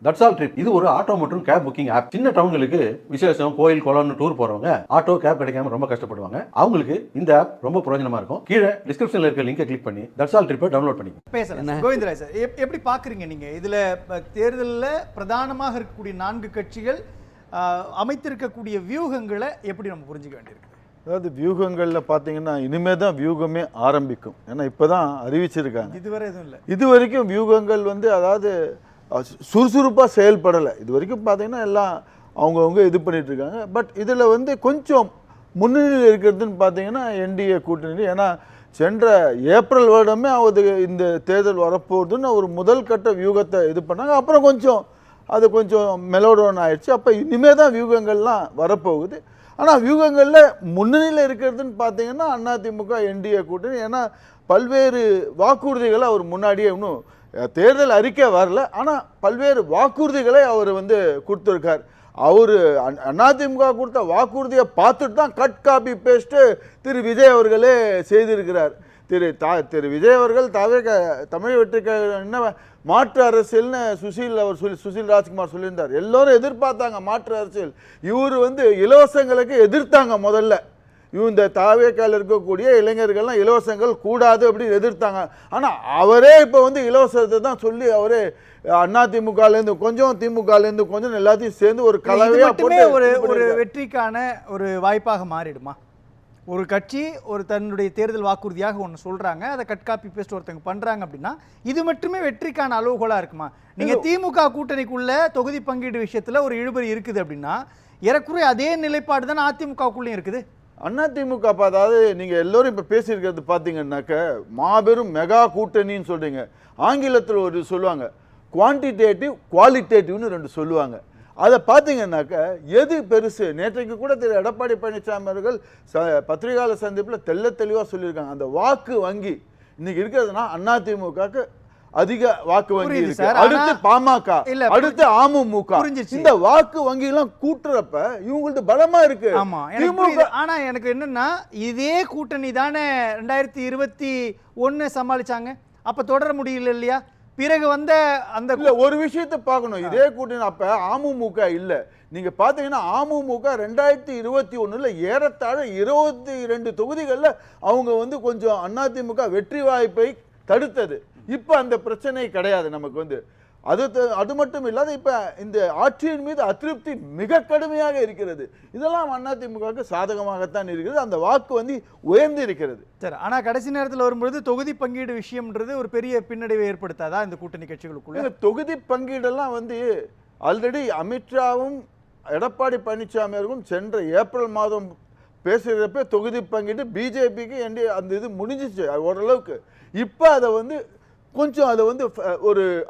That's all trip இது ஒரு auto மற்றும் கேப் புக்கிங் ஆப். சின்ன டவுன்களுக்கு விசேஷம், கோயில், குளம்னு டூர் போறவங்க ஆட்டோ கேப் கிடைக்காம ரொம்ப கஷ்டப்படுவாங்க. அவங்களுக்கு இந்த ஆப் ரொம்ப பிரயோஜனமா இருக்கும். கீழே டிஸ்கிரிப்ஷன்ல இருக்க லிங்கை கிளிக் பண்ணி தட்ஸ் ஆல் ட்ரிப்பை டவுன்லோட் பண்ணி பேசலாம். கோவிந்தராஜ் சார், எப்படி பாக்குறீங்க நீங்க இதுல தேர்தலில் பிரதானமாக இருக்கக்கூடிய 4 கட்சிகள் அமைத்திருக்கக்கூடிய வியூகங்களை எப்படி நம்ம புரிஞ்சுக்க வேண்டியிருக்கு? அதாவது வியூகங்களில் பார்த்தீங்கன்னா இனிமே தான் வியூகமே ஆரம்பிக்கும். ஏன்னா இப்போ தான் அறிவிச்சிருக்காங்க. இதுவரை எதுவும் இல்லை. இது வரைக்கும் வியூகங்கள் அதாவது சுறுசுறுப்பாக செயல்படலை. இது வரைக்கும் பார்த்தீங்கன்னா எல்லாம் அவங்கவுங்க இது பண்ணிட்டு இருக்காங்க. பட் இதில் கொஞ்சம் முன்னணியில் இருக்கிறதுன்னு பார்த்தீங்கன்னா என்டிஏ கூட்டணி. ஏன்னா சென்ற ஏப்ரல் வருடமே இந்த தேர்தல் வரப்போகுதுன்னு ஒரு முதல் கட்ட வியூகத்தை இது பண்ணாங்க. அப்புறம் கொஞ்சம் மெலோடோன் ஆயிடுச்சு. அப்போ இனிமே தான் வியூகங்கள்லாம் வரப்போகுது. ஆனால் வியூகங்களில் முன்னணியில் இருக்கிறதுன்னு பார்த்தீங்கன்னா அதிமுக என்டிஏ கூட்டணி. ஏன்னா பல்வேறு வாக்குறுதிகளை அவர் முன்னாடியே இன்னும் தேர்தல் அறிக்கை வரல, ஆனால் பல்வேறு வாக்குறுதிகளை அவர் கொடுத்துருக்கார். அவர் அதிமுக கொடுத்த வாக்குறுதியை பார்த்துட்டு தான் கட் காப்பி பேஸ்ட்டு திரு விஜய் அவர்களே செய்திருக்கிறார். திரு விஜய் அவர்கள் தமிழ் வெற்றிக்கு என்ன மாற்று அரசியல்னு சுஷில் ராஜ்குமார் சொல்லியிருந்தார். எல்லோரும் எதிர்பார்த்தாங்க மாற்று அரசியல். இவர் இலவசங்களுக்கு எதிர்த்தாங்க. முதல்ல இந்த தாவேக்கால் இருக்கக்கூடிய இளைஞர்கள்லாம் இலவசங்கள் கூடாது அப்படின்னு எதிர்த்தாங்க. ஆனால் அவரே இப்போ இலவசத்தை தான் சொல்லி அவரே அதிமுகலேருந்து கொஞ்சம் திமுகலேருந்து கொஞ்சம் எல்லாத்தையும் சேர்ந்து ஒரு கலவையாக போட்டு ஒரு வெற்றிக்கான ஒரு வாய்ப்பாக மாறிடுமா? ஒரு கட்சி தன்னுடைய தேர்தல் வாக்குறுதியாக ஒன்று சொல்றாங்க, அதை கட் காப்பி பேஸ்ட் ஒருத்தங்க பண்றாங்க அப்படின்னா இது மட்டுமே வெற்றிக்கான அளவுகோலா இருக்குமா? நீங்க திமுக கூட்டணிக்குள்ள தொகுதி பங்கீடு விஷயத்துல ஒரு இழுபறி இருக்குது அப்படின்னா ஏறக்குறைய அதே நிலைப்பாடு தான் அதிமுகக்குள்ளேயும் இருக்குது. அதிமுக அதாவது நீங்க எல்லோரும் இப்ப பேசியிருக்கிறது பாத்தீங்கன்னாக்க மாபெரும் மெகா கூட்டணின்னு சொல்றீங்க. ஆங்கிலத்தில் ஒரு சொல்லுவாங்க குவான்டிடேட்டிவ் குவாலிட்டேட்டிவ்னு 2 சொல்லுவாங்க. அதை பார்த்தீங்கன்னாக்க எது பெருசு? நேற்றைக்கு கூட திரு எடப்பாடி பழனிசாமி அவர்கள் பத்திரிகையாளர் சந்திப்பில் தெளிவாக சொல்லியிருக்காங்க. அந்த வாக்கு வங்கி இன்னைக்கு இருக்கிறதுனா அதிமுகக்கு அதிக வாக்கு வங்கி இருக்கு, அடுத்து பாமக, அடுத்து அமமுக. இந்த வாக்கு வங்கி எல்லாம் கூட்டுறப்ப இவங்களுக்கு பலமா இருக்கு. ஆனா எனக்கு என்னன்னா இதே கூட்டணி தானே 2021 சமாளிச்சாங்க. அப்ப தொடர முடியல இல்லையா? பிறகு அந்த ஒரு விஷயத்தை பார்க்கணும். இதே கூட்டணி அப்ப அமமுக இல்ல. நீங்க பாத்தீங்கன்னா அமமுக 2021 ஏறத்தாழ 22 தொகுதிகள்ல அவங்க கொஞ்சம் அதிமுக வெற்றி வாய்ப்பை தடுத்தது. இப்ப அந்த பிரச்சனை கிடையாது நமக்கு. அது மட்டும் இல்லாத இப்ப இந்த ஆட்சியின் மீது அதிருப்தி மிக கடுமையாக இருக்கிறது. இதெல்லாம் அதிமுக சாதகமாகத்தான் இருக்கிறது. அந்த வாக்கு உயர்ந்து இருக்கிறது. சரி, ஆனா கடைசி நேரத்தில் வரும்பொழுது தொகுதி பங்கீடு விஷயம்ன்றது ஒரு பெரிய பின்னடைவை ஏற்படுத்தாதா இந்த கூட்டணி கட்சிகளுக்குள்ள? தொகுதி பங்கீடெல்லாம் ஆல்ரெடி அமித்ஷாவும் எடப்பாடி பழனிசாமி அவர்களும் சென்ற ஏப்ரல் மாதம் பேசுகிறப்ப தொகுதி பங்கீடு பிஜேபிக்கு அந்த இது முடிஞ்சிச்சு ஓரளவுக்கு. இப்ப அதை கொஞ்சம் அதை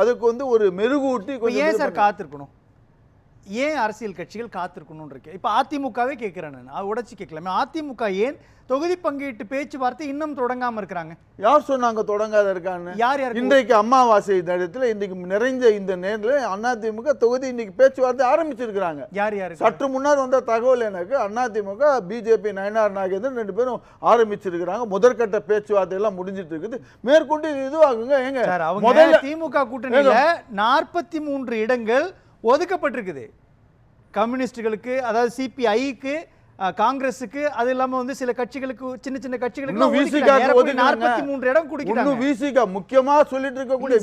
அதுக்கு ஒரு மெருகூட்டி ஏன் சார் காத்திருக்கணும்? ஏன் அரசியல் கட்சிகள் காத்திருக்கணும் இருக்கு? இப்ப அதிமுகவே கேட்கிறேன், நான் உடைச்சு கேட்கலாமே. அதிமுக ஏன் தொகுதி பங்கீட்டு பேச்சுவார்த்தை இன்னும் தொடங்காம இருக்கிறாங்க? யார் சொன்னாங்க தொடங்காத இருக்காங்க? யார்? இன்றைக்கு அமாவாசை நேரத்தில் இன்னைக்கு நிறைஞ்ச இந்த நேரத்தில் அதிமுக தொகுதி இன்னைக்கு பேச்சுவார்த்தை ஆரம்பிச்சிருக்கிறாங்க. யார்? சற்று முன்னர் வந்த தகவல் எனக்கு அதிமுக பிஜேபி நயனார் நாகேந்திரன் 2 பேரும் ஆரம்பிச்சிருக்கிறாங்க. முதற்கட்ட பேச்சுவார்த்தை எல்லாம் முடிஞ்சிட்டு இருக்குது. மேற்கொண்டு இதுவாகுங்க. எங்க முதல்ல திமுக கூட்டணியில 43 இடங்கள் ஒதுக்கப்பட்டிருக்குது கம்யூனிஸ்டுகளுக்கு, அதாவது சிபிஐக்கு, காங்கிரஸுக்கு, அது இல்லாம சில கட்சிகளுக்கு, சின்ன கட்சிகளுக்கு 43 இடம் கொடுக்கிறாங்க. விசிக முக்கியமா சொல்லிட்டு இருக்கக்கூடிய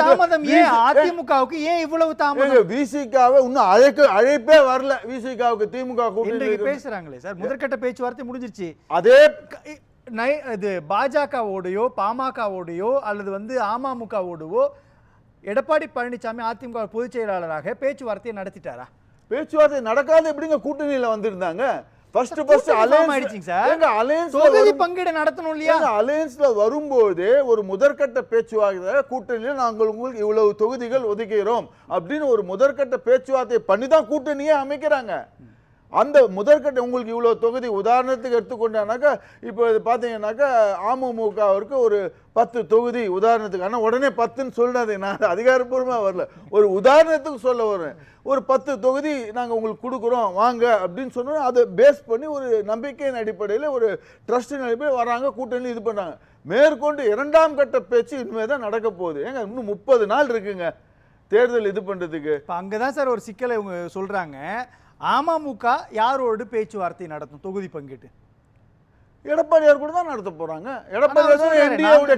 தாமதம் ஏன்? அதிமுகவுக்கு ஏன் இவ்வளவு தாமதம்? விசிகாவை இன்னும் அழைப்பே வரல. விசிகாவுக்கு திமுக கூட்டணி பேசுறாங்களே சார். முதற்கட்ட பேச்சுவார்த்தை முடிஞ்சிருச்சு. அதே இது பாஜகவோடையோ பாமகவோடையோ அல்லது அமமுகவோடவோ எடப்பாடி பழனிசாமி அதிமுக பொதுச் செயலாளராக பேச்சுவார்த்தையை நடத்திட்டாரா? பேச்சுவார்த்தை நடக்காத எப்படிங்க கூட்டணியில வந்திருந்தாங்க? அலையன்ஸ்ல வரும்போது ஒரு முதற்கட்ட பேச்சுவார்த்தை கூட்டணியில நாங்கள் உங்களுக்கு இவ்வளவு தொகுதிகள் ஒதுக்கிறோம் அப்படின்னு ஒரு முதற்கட்ட பேச்சுவார்த்தை பண்ணி தான் கூட்டணியே அமைக்கிறாங்க. அந்த முதற்கட்ட உங்களுக்கு இவ்வளவு தொகுதி உதாரணத்துக்கு எடுத்துக்கொண்டானாக்கா இப்போ பார்த்தீங்கன்னாக்கா அமமுகவிற்கு ஒரு 10 தொகுதி உதாரணத்துக்கு. ஆனால் உடனே 10ன்னு சொல்லாது, நான் அதிகாரப்பூர்வமாக வரல, ஒரு உதாரணத்துக்கு சொல்ல வரேன். ஒரு 10 தொகுதி நாங்கள் உங்களுக்கு கொடுக்குறோம் வாங்க அப்படின்னு சொன்னோம். அதை பேஸ் பண்ணி ஒரு நம்பிக்கையின் அடிப்படையில் ஒரு ட்ரஸ்டின் அடிப்படையில் வராங்க, கூட்டணி இது பண்ணாங்க. மேற்கொண்டு 2ஆம் கட்ட பேச்சு இனிமேல் தான் நடக்க போகுது. ஏங்க இன்னும் 30 நாள் இருக்குங்க. தேர்தல் இது பண்றதுக்கு? இப்போ அங்கே தான் சார் ஒரு சிக்கலை இவங்க சொல்றாங்க. அமமுக யாரோடு பேச்சுவார்த்தை நடத்தும் தொகுதி பங்கீட்டு? எடப்பாடியார் கூட தான் நடத்த போறாங்க.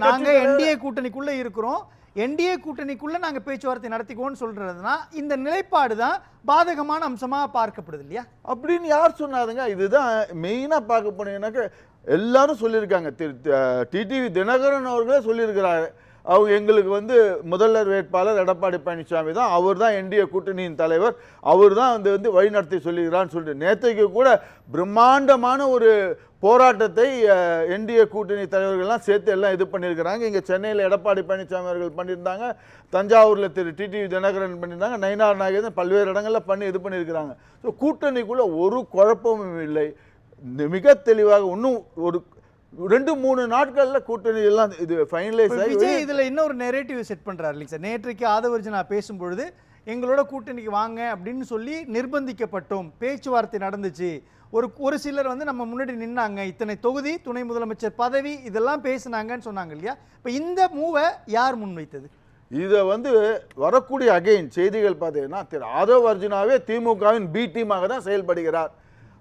நாங்க என்டிஏ கூட்டணிக்குள்ள இருக்கிறோம், என்டிஏ கூட்டணிக்குள்ள நாங்க பேச்சுவார்த்தை நடத்திக்குவோம்னு சொல்றதுனா இந்த நிலைப்பாடு தான் பாதகமான அம்சமா பார்க்கப்படுது இல்லையா? அப்படின்னு யார் சொன்னாதுங்க? இதுதான் மெயினா பார்க்க போனீங்கன்னாக்க எல்லாரும் சொல்லியிருக்காங்க. டிடிவி தினகரன் அவர்களே சொல்லியிருக்கிறாரு, அவங்க எங்களுக்கு வந்து முதல்வர் வேட்பாளர் எடப்பாடி பழனிசாமி தான், அவர் தான் என்டிஏ கூட்டணியின் தலைவர், அவர் தான் வந்து வழிநடத்தி சொல்லிக்கிறான்னு சொல்லிட்டு நேற்றைக்கு கூட பிரம்மாண்டமான ஒரு போராட்டத்தை என்டிஏ கூட்டணி தலைவர்கள்லாம் சேர்த்து எல்லாம் இது பண்ணியிருக்கிறாங்க. இங்கே சென்னையில் எடப்பாடி பழனிசாமி அவர்கள் பண்ணியிருந்தாங்க, தஞ்சாவூரில் டிடிவி தினகரன் பண்ணியிருந்தாங்க, நயினார் நாகேந்திரன் பல்வேறு இடங்களில் பண்ணி இது பண்ணியிருக்கிறாங்க. ஸோ கூட்டணிக்குள்ளே ஒரு குழப்பமும் இல்லை, மிக தெளிவாக இன்னும் ஒரு 2-3 நாட்கள்ல கூட்டணி எல்லாம் இது ஃபைனலைஸ் ஆகி விஜய் இதுல இன்னொரு நெரேட்டிவ் செட் பண்றாரு இல்லைங்க சார். நேற்றைக்கு ஆதவர்ஜனா பேசும்பொழுது எங்களோட கூட்டணிக்கு வாங்க அப்படின்னு சொல்லி நிர்பந்திக்கப்பட்டோம், பேச்சுவார்த்தை நடந்துச்சு, ஒரு சிலர் வந்து நம்ம முன்னாடி நின்னாங்க, இத்தனை தொகுதி, துணை முதலமைச்சர் பதவி, இதெல்லாம் பேசினாங்கன்னு சொன்னாங்க இல்லையா? இப்போ இந்த மூவை யார் முன்வைத்தது? இதை வந்து வரக்கூடிய அகைன் செய்திகள் பார்த்தீங்கன்னா திரு ஆதவ் அர்ஜுனாவே திமுகவின் பி டீமாக தான் செயல்படுகிறார்.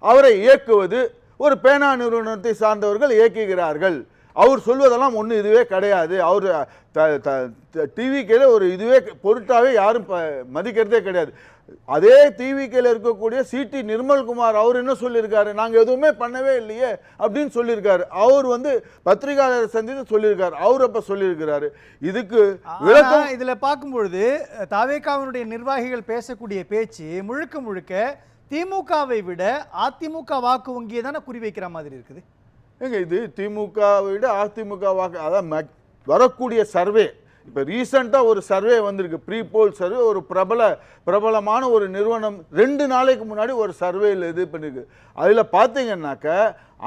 அவரை இயக்குவது ஒரு பேனா நிறுவனத்தை சார்ந்தவர்கள் இயக்குகிறார்கள். அவர் சொல்வதெல்லாம் ஒன்றும் இதுவே கிடையாது. அவர் டிவிக்கேல ஒரு இதுவே பொருட்டாவே யாரும் மதிக்கிறதே கிடையாது. அதே டிவிக்கேல இருக்கக்கூடிய சிடி நிர்மல்குமார் அவர் என்ன சொல்லியிருக்காரு, நாங்கள் எதுவுமே பண்ணவே இல்லையே அப்படின்னு சொல்லியிருக்காரு. அவர் வந்து பத்திரிகையாளர் சந்தித்து சொல்லியிருக்காரு, அவர் அப்ப சொல்லியிருக்கிறாரு. இதுக்கு விளக்கம் இதுல பார்க்கும்பொழுது தாவேகாவினுடைய நிர்வாகிகள் பேசக்கூடிய பேச்சு முழுக்க முழுக்க திமுகவை விட அதிமுக வாக்கு வங்கியை தானே குறிவைக்கிற மாதிரி இருக்குது. ஏங்க இது திமுகவை விட அதிமுக வாக்கு, அதான் வரக்கூடிய சர்வே, இப்போ ரீசெண்டாக ஒரு சர்வே வந்திருக்கு, ப்ரீ போல் சர்வே, ஒரு பிரபலமான ஒரு நிறுவனம் 2 நாளைக்கு முன்னாடி ஒரு சர்வேயில் இது பண்ணிருக்கு. அதில் பார்த்தீங்கன்னாக்க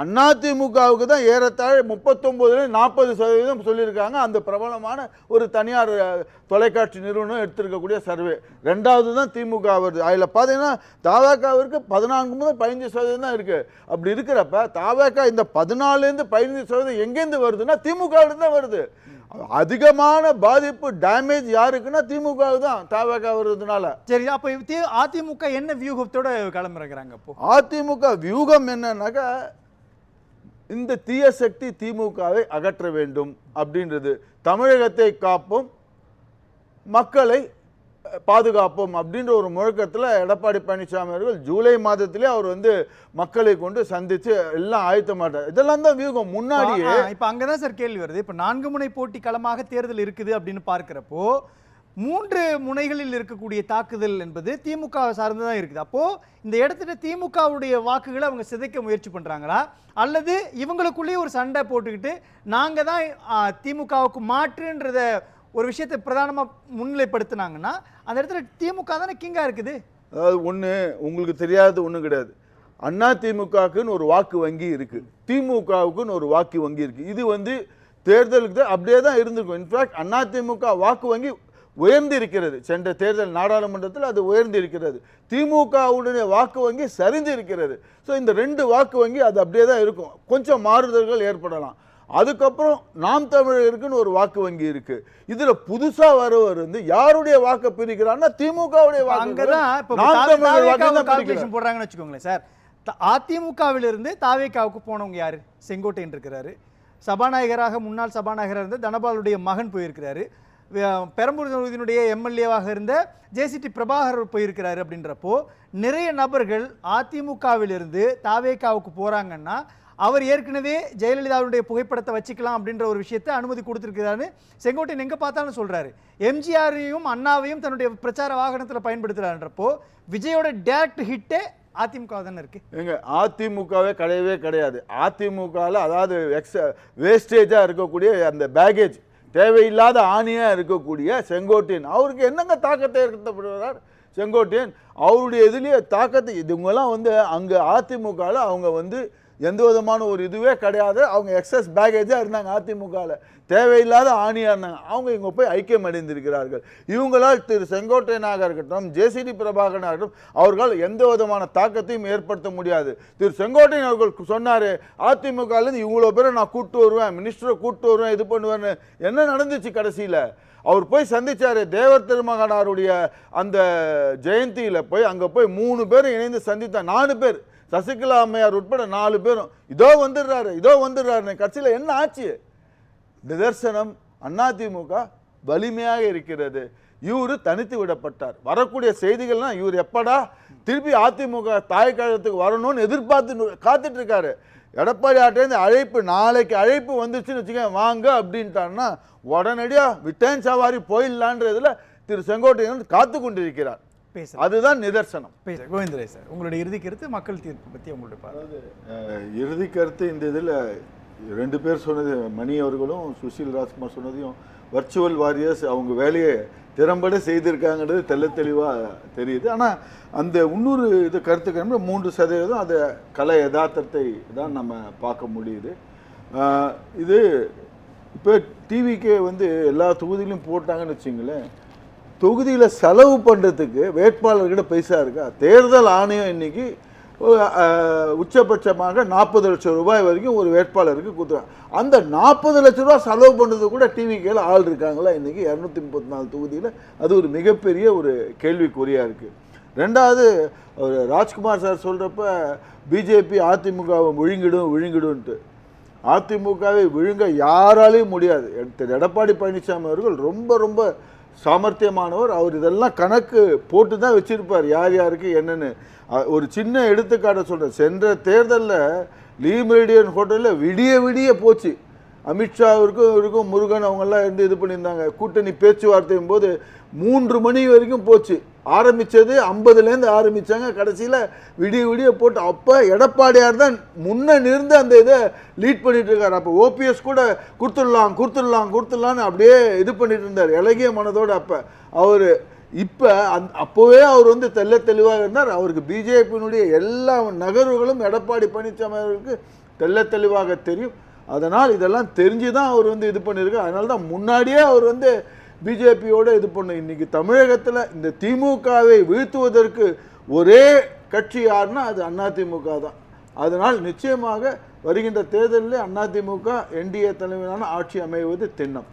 அதிமுகவுக்கு தான் ஏறத்தாழ 39-40% சொல்லியிருக்காங்க. அந்த பிரபலமான ஒரு தனியார் தொலைக்காட்சி நிறுவனம் எடுத்திருக்கக்கூடிய சர்வே. 2வது தான் திமுக வருது. அதில் பார்த்தீங்கன்னா தாவேகாவிற்கு 14-15% தான் இருக்குது. அப்படி இருக்கிறப்ப தாவேகா இந்த 14-15% எங்கேருந்து வருதுன்னா திமுகவிலிருந்து தான் வருது. அதிகமான பாதிப்பு டேமேஜ் யாருக்குன்னா திமுக தான், தாவேகா வருதுனால. சரி, அப்போ அதிமுக என்ன வியூகத்தோட கிளம்புறாங்க? அப்போ அதிமுக வியூகம் என்னன்னாக்கா இந்த தீய சக்தி திமுகவை அகற்ற வேண்டும் அப்படின்றது, தமிழகத்தை காப்போம், மக்களை பாதுகாப்போம் அப்படின்ற ஒரு முழக்கத்தில் எடப்பாடி பழனிசாமி அவர்கள் ஜூலை மாதத்திலே அவர் வந்து மக்களை கொண்டு சந்தித்து எல்லாம் ஆயத்தமாட்டார். இதெல்லாம் தான் வியூகம் முன்னாடியே. இப்போ அங்கே தான் சார் கேள்வி வருது. இப்போ 4 முனை போட்டி களமாக தேர்தல் இருக்குது அப்படின்னு பார்க்கிறப்போ 3 முனைகளில் இருக்கக்கூடிய தாக்குதல் என்பது திமுக சார்ந்து தான் இருக்குது. அப்போது இந்த இடத்துல திமுகவுடைய வாக்குகளை அவங்க சிதைக்க முயற்சி பண்ணுறாங்களா, அல்லது இவங்களுக்குள்ளேயே ஒரு சண்டை போட்டுக்கிட்டு நாங்கள் தான் திமுகவுக்கு மாற்றுன்றத ஒரு விஷயத்தை பிரதானமாக முன்னிலைப்படுத்தினாங்கன்னா அந்த இடத்துல திமுக தானே கிங்காக இருக்குது? அதாவது ஒன்று உங்களுக்கு தெரியாதது ஒன்றும் கிடையாது. அண்ணா திமுகவுக்குன்னு ஒரு வாக்கு வங்கி இருக்குது, திமுகவுக்குன்னு ஒரு வாக்கு வங்கி இருக்குது. இது வந்து தேர்தலுக்கு அப்படியே தான் இருந்திருக்கும். இன்ஃபேக்ட் அண்ணா திமுக வாக்கு வங்கி உயர்ந்து இருக்கிறது. சென்ற தேர்தல் நாடாளுமன்றத்தில் அது உயர்ந்து இருக்கிறது. திமுகவுடைய வாக்கு வங்கி சரிந்து இருக்கிறது. ஸோ இந்த 2 வாக்கு வங்கி அது அப்படியே தான் இருக்கும். கொஞ்சம் மாறுதல்கள் ஏற்படலாம். அதுக்கப்புறம் நாம் தமிழருக்குன்னு ஒரு வாக்கு வங்கி இருக்கு. இதுல புதுசா வரவர் வந்து யாருடைய வாக்கு பிரிக்கிறான்னா திமுகவுடைய வாக்கு. போடுறாங்கன்னு வச்சுக்கோங்களேன் சார். அதிமுகவிலிருந்து தாவேகாவுக்கு போனவங்க யாரு? செங்கோட்டையன் இருக்கிறாரு, சபாநாயகராக முன்னாள் சபாநாயகராக இருந்த தனபாலுடைய மகன் போயிருக்கிறாரு, பெரம்பூர் தொகுதியினுடைய எம்எல்ஏவாக இருந்த ஜேசிடி பிரபாகர் போயிருக்கிறாரு. அப்படின்றப்போ நிறைய நபர்கள் அதிமுகவிலிருந்து தாவேகாவுக்கு போறாங்கன்னா அவர் ஏற்கனவே ஜெயலலிதாவுடைய புகைப்படத்தை வச்சுக்கலாம் அப்படின்ற ஒரு விஷயத்தை அனுமதி கொடுத்துருக்கிறாரு. செங்கோட்டையன் எங்கே பார்த்தாலும் சொல்கிறாரு, எம்ஜிஆரையும் அண்ணாவையும் தன்னுடைய பிரச்சார வாகனத்தில் பயன்படுத்துகிறாருன்றப்போ விஜயோட டேரக்ட் ஹிட்டே அதிமுக தானே இருக்கு. எங்க அதிமுகவே கிடையவே கிடையாது. அதிமுகவில் அதாவது வேஸ்டேஜாக இருக்கக்கூடிய அந்த பேகேஜ், தேவையில்லாத ஆணியாக இருக்கக்கூடிய செங்கோட்டையன் அவருக்கு என்னங்க தாக்கத்தை ஏற்படுத்துகிறார்? செங்கோட்டையன் அவருடைய இதுலேயே தாக்கத்தை, இதுங்கெல்லாம் வந்து அங்கே அதிமுகவில் அவங்க வந்து எந்த விதமான ஒரு இதுவே கிடையாது. அவங்க எக்ஸஸ் பேகேஜாக இருந்தாங்க அதிமுகவில், தேவையில்லாத ஆணியாக இருந்தாங்க. அவங்க இங்கே போய் ஐக்கியம் அடைந்திருக்கிறார்கள். இவங்களால் திரு செங்கோட்டையனாக இருக்கட்டும், ஜேசிடி பிரபாகரனாக இருக்கட்டும், அவர்களால் எந்த விதமான தாக்கத்தையும் ஏற்படுத்த முடியாது. திரு செங்கோட்டையன் அவர்கள் சொன்னார், அதிமுகலேருந்து இவ்வளோ பேரை நான் கூப்பிட்டு வருவேன், மினிஸ்டரை கூப்பிட்டு வருவேன், இது பண்ணுவேன்னு. என்ன நடந்துச்சு கடைசியில்? அவர் போய் சந்திச்சாரு தேவர் திருமகனாருடைய அந்த ஜெயந்தியில் போய், அங்கே போய் 3 பேரும் இணைந்து சந்தித்தார். 4 பேர், சசிகலா அம்மையார் உட்பட 4 பேரும் இதோ வந்துடுறாரு. கட்சியில் என்ன ஆச்சு? நிதர்சனம், அதிமுக வலிமையாக இருக்கிறது. இவரு தனித்து விடப்பட்டார். வரக்கூடிய செய்திகள்லாம் இவர் எப்படா திருப்பி அதிமுக தாய் கழகத்துக்கு வரணும்னு எதிர்பார்த்து காத்துட்டு இருக்காரு. எடப்பாடி ஆட்டேருந்து அழைப்பு, நாளைக்கு அழைப்பு வந்துச்சுன்னு வச்சுக்கேன் வாங்க அப்படின்ட்டான்னா உடனடியாக விட்டேன் சவாரி போயிடலான்றதுல திரு செங்கோட்டையன் காத்து கொண்டிருக்கிறார். அதுதான் நிதர்சனம். கோவிந்தராஜ் சார், உங்களுடைய இறுதி கருத்து மக்கள் தீர்ப்பு பற்றி உங்களுடைய பார்வை? இறுதி கருத்து இந்த இதில் 2 பேர் சொன்னது, மணி அவர்களும் சுஷில் ராஜ்குமார் சொன்னதையும், வர்ச்சுவல் வாரியர்ஸ் அவங்க வேலையை திறம்பட செய்திருக்காங்கன்றது தெளிவாக தெரியுது. ஆனால் அந்த இன்னொரு இது கருத்துக்கு 3% அதை கலை யதார்த்தத்தை தான் நம்ம பார்க்க முடியுது. இது இப்போ டிவிக்கே வந்து எல்லா தொகுதியிலும் போட்டாங்கன்னு வச்சுங்களேன், தொகுதியில் செலவு பண்ணுறதுக்கு வேட்பாளர்கிட்ட பைசா இருக்கா? தேர்தல் ஆணையம் இன்னைக்கு உச்சபட்சமாக 40 லட்சம் ரூபாய் வரைக்கும் ஒரு வேட்பாளருக்கு கொடுத்துருவாங்க. அந்த 40 லட்ச ரூபா செலவு பண்ணுறது கூட டிவிக்கேல ஆள் இருக்காங்களா இன்னைக்கு 234 தொகுதியில்? அது ஒரு மிகப்பெரிய ஒரு கேள்விக்குறியாக இருக்குது. ரெண்டாவது, ஒரு ராஜ்குமார் சார் சொல்கிறப்ப பிஜேபி அதிமுகவை விழுங்கிடும்ன்ட்டு. அதிமுகவை விழுங்க யாராலையும் முடியாது. எடப்பாடி பழனிசாமி அவர்கள் ரொம்ப சாமர்த்தியமானவர். அவர் இதெல்லாம் கணக்கு போட்டு தான் வச்சிருப்பார், யார் யாருக்கு என்னன்னு. ஒரு சின்ன எடுத்துக்காட்ட சொல்கிறேன். சென்ற தேர்தலில் லீ மெரிடியன் ஹோட்டலில் விடிய போச்சு. அமித்ஷாவிற்கும் முருகன் அவங்கெல்லாம் இருந்து இது பண்ணியிருந்தாங்க. கூட்டணி பேச்சுவார்த்தையும் போது 3 மணி வரைக்கும் போச்சு. ஆரம்பித்தது 50லேருந்து ஆரம்பித்தாங்க, கடைசியில் விடிய போட்டு. அப்போ எடப்பாடியார் தான் முன்ன நிறுந்து அந்த இதை லீட் பண்ணிட்டு இருக்காரு. அப்போ ஓபிஎஸ் கூட கொடுத்துடலான்னு அப்படியே இது பண்ணிட்டு இருந்தார் இலகிய மனதோடு. அப்போ அவர் இப்போ அப்போவே அவர் வந்து தெளிவாக இருந்தார். அவருக்கு பிஜேபியினுடைய எல்லா நகர்வுகளும் எடப்பாடி பழனிசாமி அவர்களுக்கு தெளிவாக தெரியும். அதனால் இதெல்லாம் தெரிஞ்சு தான் அவர் வந்து இது பண்ணியிருக்கார். அதனால தான் முன்னாடியே அவர் வந்து பிஜேபியோட இது பண்ணும். இன்னைக்கு தமிழகத்தில் இந்த திமுகவை வீழ்த்துவதற்கு ஒரே கட்சி யாருன்னா அது அதிமுக தான். அதனால் நிச்சயமாக வருகின்ற தேர்தலில் அதிமுக என்டிஏ தலைமையிலான ஆட்சி அமைவது திண்ணம்.